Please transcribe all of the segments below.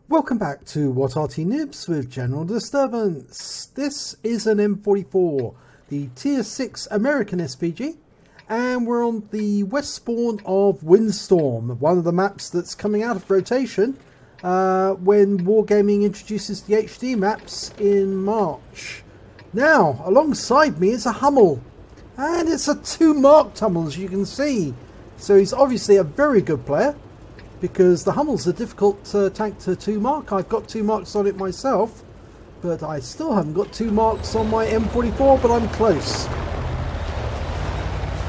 Welcome back to What Arty Noobs with General Disturbance. This is an M44, the Tier 6 American SPG, and we're on the west spawn of Windstorm, one of the maps that's coming out of rotation when Wargaming introduces the HD maps in March. Now, alongside me is a Hummel, and it's a 2-marked Hummel, as you can see. So he's obviously a very good player, because the Hummel's a difficult tank to 2-mark. I've got 2 marks on it myself, but I still haven't got 2 marks on my M44, but I'm close.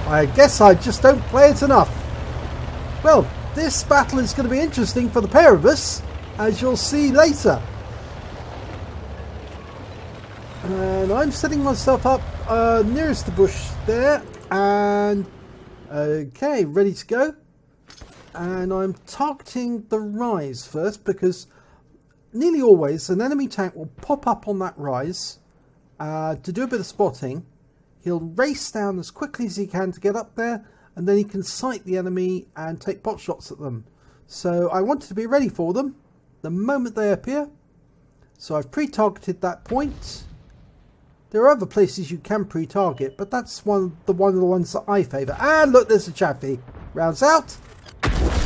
I guess I just don't play it enough. Well, this battle is going to be interesting for the pair of us, as you'll see later. And I'm setting myself up nearest the bush there, and okay, ready to go. And I'm targeting the rise first, because nearly always an enemy tank will pop up on that rise to do a bit of spotting. He'll race down as quickly as he can to get up there, and then he can sight the enemy and take pot shots at them. So I wanted to be ready for them the moment they appear. So I've pre-targeted that point. There are other places you can pre-target, but that's one of the ones that I favour. And look, there's a chaffee. Rounds out.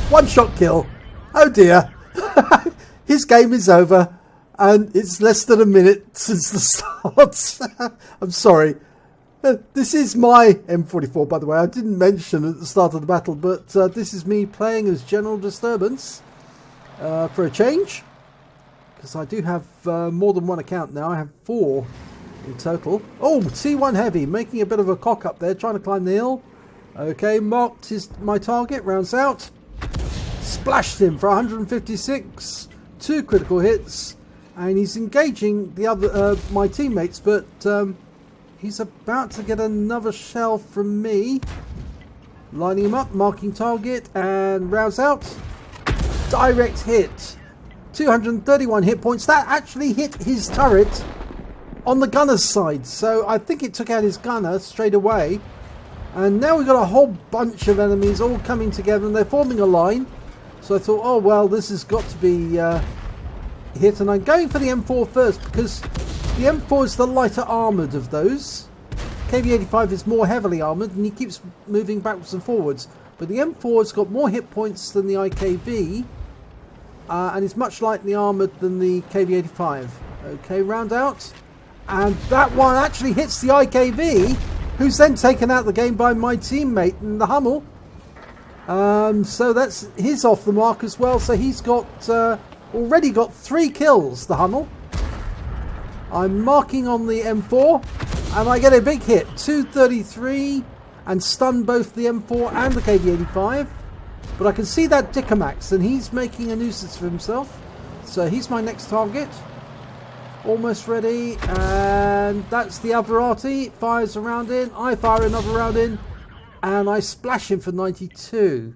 1-shot kill. Oh dear. His game is over, and it's less than a minute since the start. I'm sorry. This is my M44, by the way. I didn't mention at the start of the battle, but this is me playing as General Disturbance for a change, because I do have more than one account now. I have 4 in total. Oh, C1 Heavy making a bit of a cock up there, trying to climb the hill. Okay, marked my target. Rounds out. Splashed him for 156, 2 critical hits, and he's engaging the other my teammates, but he's about to get another shell from me. Lining him up, marking target, and rounds out. Direct hit. 231 hit points. That actually hit his turret on the gunner's side, so I think it took out his gunner straight away. And now we've got a whole bunch of enemies all coming together, and they're forming a line. So I thought, oh well, this has got to be hit. And I'm going for the M4 first, because the M4 is the lighter armoured of those. KV-85 is more heavily armoured, and he keeps moving backwards and forwards. But the M4 has got more hit points than the IKV, and is much lightly armoured than the KV-85. Okay, round out. And that one actually hits the IKV, who's then taken out the game by my teammate in the Hummel. So that's his off the mark as well. So he's got already got 3 kills, the Hummel. I'm marking on the M4, and I get a big hit, 233, and stun both the M4 and the KV-85. But I can see that Dickermax, and he's making a nuisance for himself. So he's my next target. Almost ready, and that's the other Arty. Fires a round in, I fire another round in, and I splash him for 92.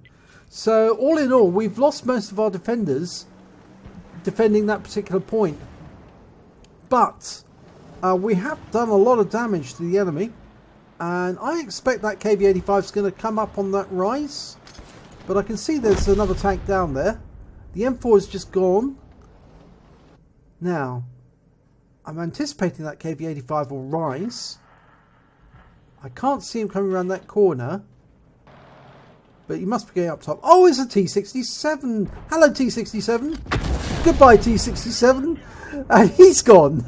So all in all, we've lost most of our defenders defending that particular point, but we have done a lot of damage to the enemy, and I expect that KV-85 is going to come up on that rise, but I can see there's another tank down there. The M4 is just gone. Now I'm anticipating that KV-85 will rise. I can't see him coming around that corner, but he must be going up top. Oh, it's a T-67. Hello, T-67. Goodbye, T-67. And he's gone.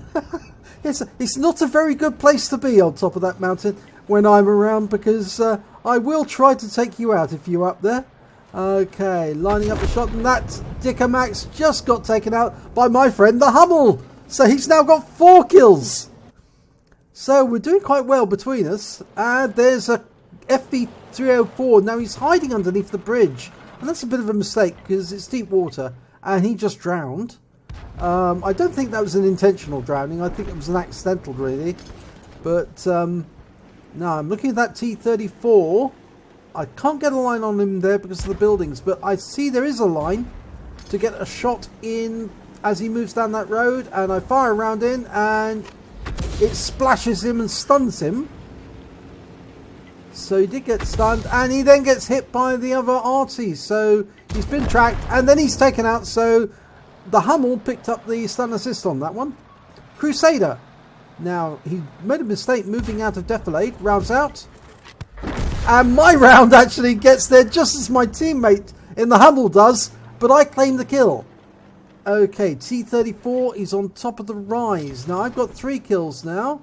It's not a very good place to be on top of that mountain when I'm around, because I will try to take you out if you're up there. Okay, lining up the shot, and that Dickermax just got taken out by my friend the Hummel. So he's now got 4 kills. So we're doing quite well between us. And there's a FV304. Now he's hiding underneath the bridge. And that's a bit of a mistake, because it's deep water. And he just drowned. I don't think that was an intentional drowning. I think it was an accidental, really. But now I'm looking at that T-34. I can't get a line on him there because of the buildings. But I see there is a line to get a shot in as he moves down that road, and I fire a round in, and it splashes him and stuns him. So he did get stunned, and he then gets hit by the other Arty. So he's been tracked, and then he's taken out. So the Hummel picked up the stun assist on that one. Crusader. Now, he made a mistake moving out of defilade. Rounds out. And my round actually gets there just as my teammate in the Hummel does. But I claim the kill. Okay, T-34 is on top of the rise. Now, I've got 3 kills now.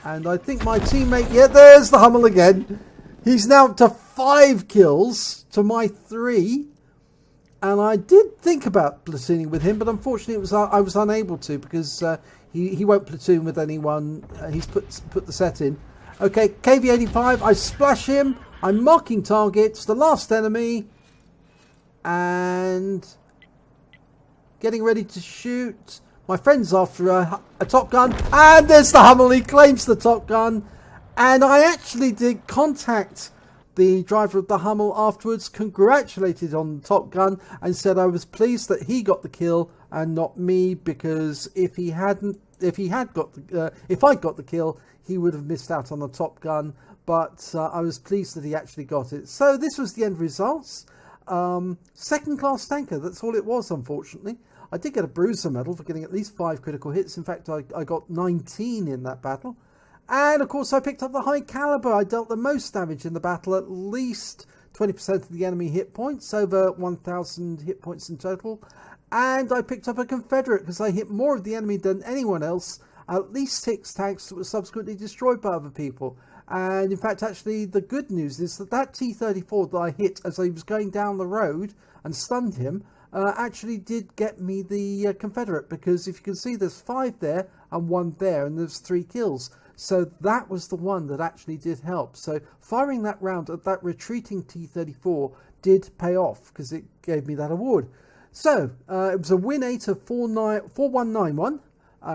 And I think my teammate... Yeah, there's the Hummel again. He's now up to 5 kills to my 3. And I did think about platooning with him, but unfortunately I was unable to because he won't platoon with anyone. He's put the set in. Okay, KV-85, I splash him. I'm marking targets, the last enemy. And getting ready to shoot. My friend's after a Top Gun. And there's the Hummel, he claims the Top Gun. And I actually did contact the driver of the Hummel afterwards, congratulated on the Top Gun, and said I was pleased that he got the kill and not me, because if I got the kill, he would have missed out on the Top Gun. But I was pleased that he actually got it. So this was the end results. Second class tanker, that's all it was, unfortunately. I did get a bruiser medal for getting at least 5 critical hits. In fact, I got 19 in that battle. And of course I picked up the High Calibre. I dealt the most damage in the battle, at least 20% of the enemy hit points, over 1,000 hit points in total. And I picked up a Confederate because I hit more of the enemy than anyone else, at least 6 tanks that were subsequently destroyed by other people. And in fact, actually, the good news is that T-34 that I hit as I was going down the road and stunned him, actually did get me the Confederate, because if you can see, there's 5 there and 1 there, and there's 3 kills. So that was the one that actually did help. So firing that round at that retreating T-34 did pay off, because it gave me that award. So it was a win 8 of 4191,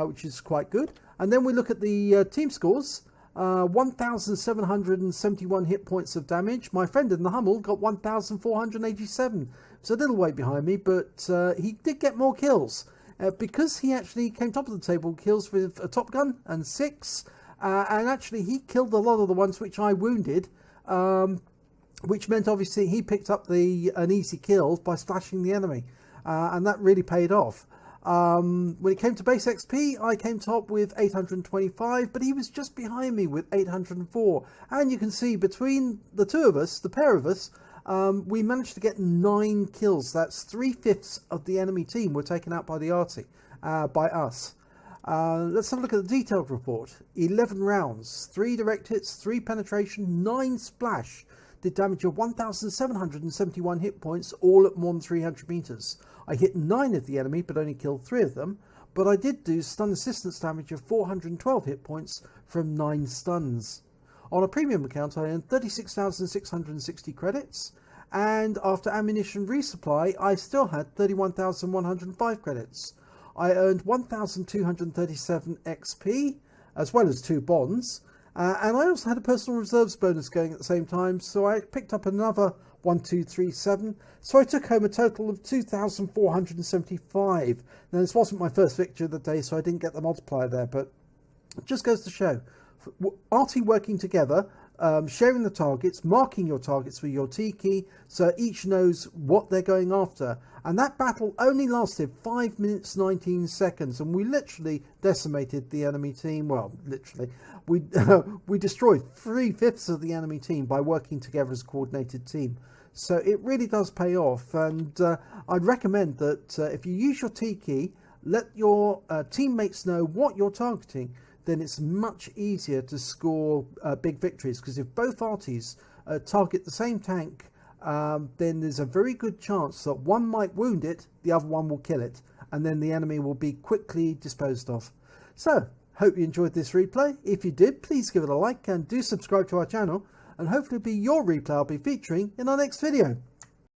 which is quite good. And then we look at the team scores. 1,771 hit points of damage. My friend in the Hummel got 1,487. It's a little way behind me, but he did get more kills. Because he actually came top of the table kills with a Top Gun and 6. And actually he killed a lot of the ones which I wounded, which meant obviously he picked up an easy kill by splashing the enemy, and that really paid off. When it came to base XP, I came top with 825, but he was just behind me with 804. And you can see between the two of us, the pair of us, we managed to get 9 kills. That's 3/5 of the enemy team were taken out by the Arty, by us. Let's have a look at the detailed report. 11 rounds, 3 direct hits, 3 penetration, 9 splash. Did damage of 1,771 hit points, all at more than 300 meters. I hit 9 of the enemy, but only killed 3 of them. But I did do stun assistance damage of 412 hit points from 9 stuns. On a premium account, I earned 36,660 credits. And after ammunition resupply, I still had 31,105 credits. I earned 1,237 XP, as well as 2 bonds. And I also had a personal reserves bonus going at the same time, so I picked up another 1,237. So I took home a total of 2,475. Now, this wasn't my first victory of the day, so I didn't get the multiplier there, but it just goes to show. Arty working together, sharing the targets, marking your targets with your T key, so each knows what they're going after. And that battle only lasted 5 minutes 19 seconds, and we literally decimated the enemy team. Well, literally, we destroyed 3/5 of the enemy team by working together as a coordinated team. So it really does pay off, and I'd recommend that if you use your T key, let your teammates know what you're targeting. Then it's much easier to score big victories, because if both Arties target the same tank, then there's a very good chance that one might wound it, the other one will kill it, and then the enemy will be quickly disposed of. So, hope you enjoyed this replay. If you did, please give it a like and do subscribe to our channel, and hopefully it'll be your replay I'll be featuring in our next video.